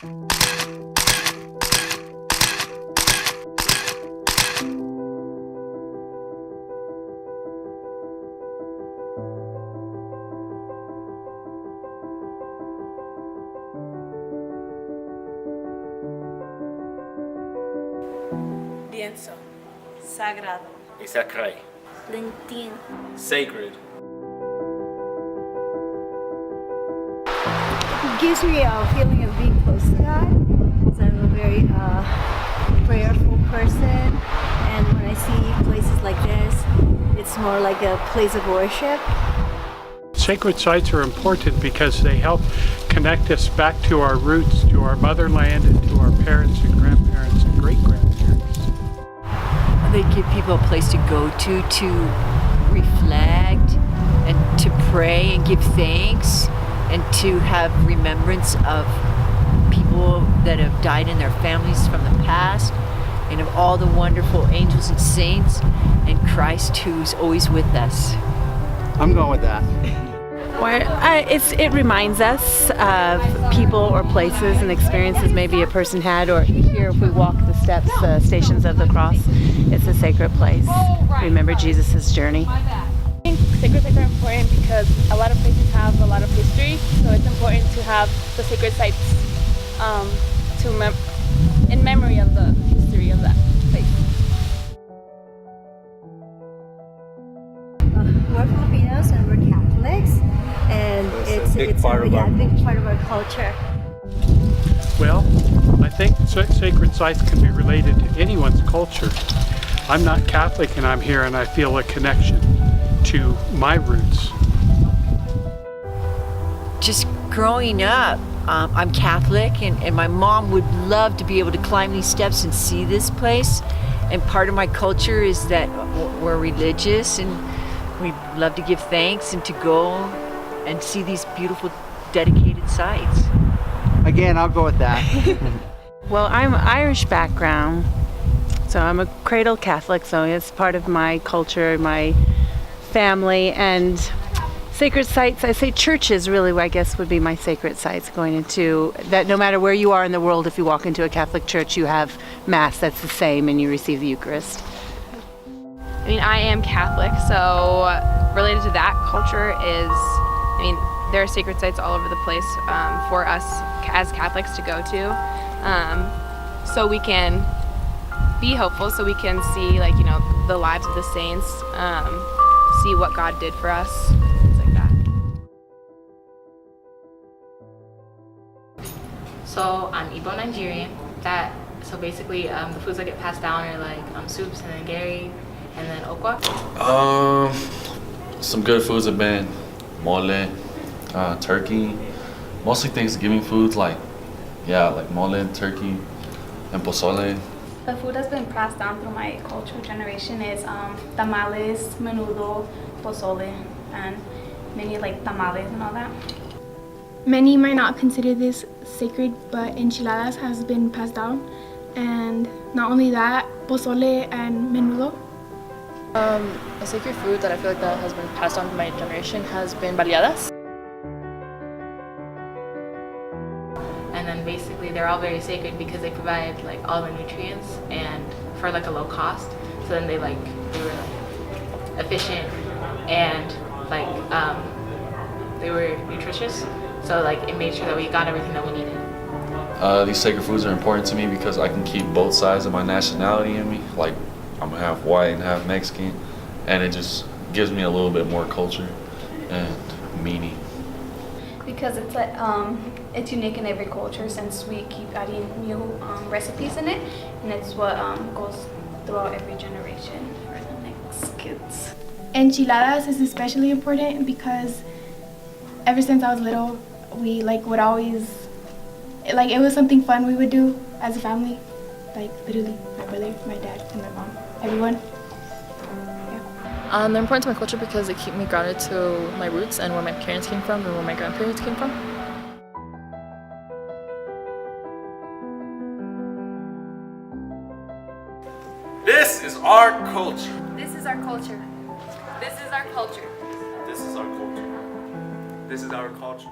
Lienzo. Sagrado. Is sacré. Lentin. Sacred. It gives me a feeling of being close to God, because I'm a very prayerful person, and when I see places like this, it's more like a place of worship. Sacred sites are important because they help connect us back to our roots, to our motherland, and to our parents and grandparents and great-grandparents. They give people a place to go to reflect and to pray and give thanks and to have remembrance of people that have died in their families from the past and of all the wonderful angels and saints and Christ who's always with us. I'm going with that. It reminds us of people or places and experiences maybe a person had, or here if we walk the steps, the Stations of the Cross, it's a sacred place. Remember Jesus' journey. I think sacred sites are important because a lot of places have a lot of history, so it's important to have the sacred sites in memory of the history of that place. We're Filipinos and we're Catholics, and it's a big part of our culture. Well, I think sacred sites can be related to anyone's culture. I'm not Catholic and I'm here and I feel a connection to my roots. Just growing up, I'm Catholic and my mom would love to be able to climb these steps and see this place. And part of my culture is that we're religious and we love to give thanks and to go and see these beautiful dedicated sites. Again, I'll go with that. Well, I'm Irish background, so I'm a cradle Catholic, so it's part of my culture, my family, and sacred sites, I say churches really, I guess, would be my sacred sites, going into that no matter where you are in the world, if you walk into a Catholic church, you have Mass that's the same and you receive the Eucharist. I mean, I am Catholic, so related to that culture there are sacred sites all over the place for us as Catholics to go to, so we can be hopeful, so we can see the lives of the saints, see what God did for us, things like that. So I'm Igbo Nigerian. So basically the foods that get passed down are like soups and then gari and then okwa. Some good foods have been mole, turkey, mostly Thanksgiving foods like mole, turkey, and pozole. The food that's been passed down through my cultural generation is tamales, menudo, pozole, and many tamales and all that. Many might not consider this sacred, but enchiladas has been passed down, and not only that, pozole and menudo. A sacred food that I feel like that has been passed on to my generation has been baleadas. And then basically they're all very sacred because they provide all the nutrients and for a low cost. So then they were efficient and they were nutritious. So it made sure that we got everything that we needed. These sacred foods are important to me because I can keep both sides of my nationality in me. I'm half white and half Mexican, and it just gives me a little bit more culture and meaning. Because it's unique in every culture since we keep adding new recipes in it, and it's what goes throughout every generation for the next kids. Enchiladas is especially important because ever since I was little, we would always it was something fun we would do as a family, literally my brother, my dad, and my mom, everyone. They're important to my culture because they keep me grounded to my roots and where my parents came from and where my grandparents came from. This is our culture. This is our culture. This is our culture. This is our culture. This is our culture.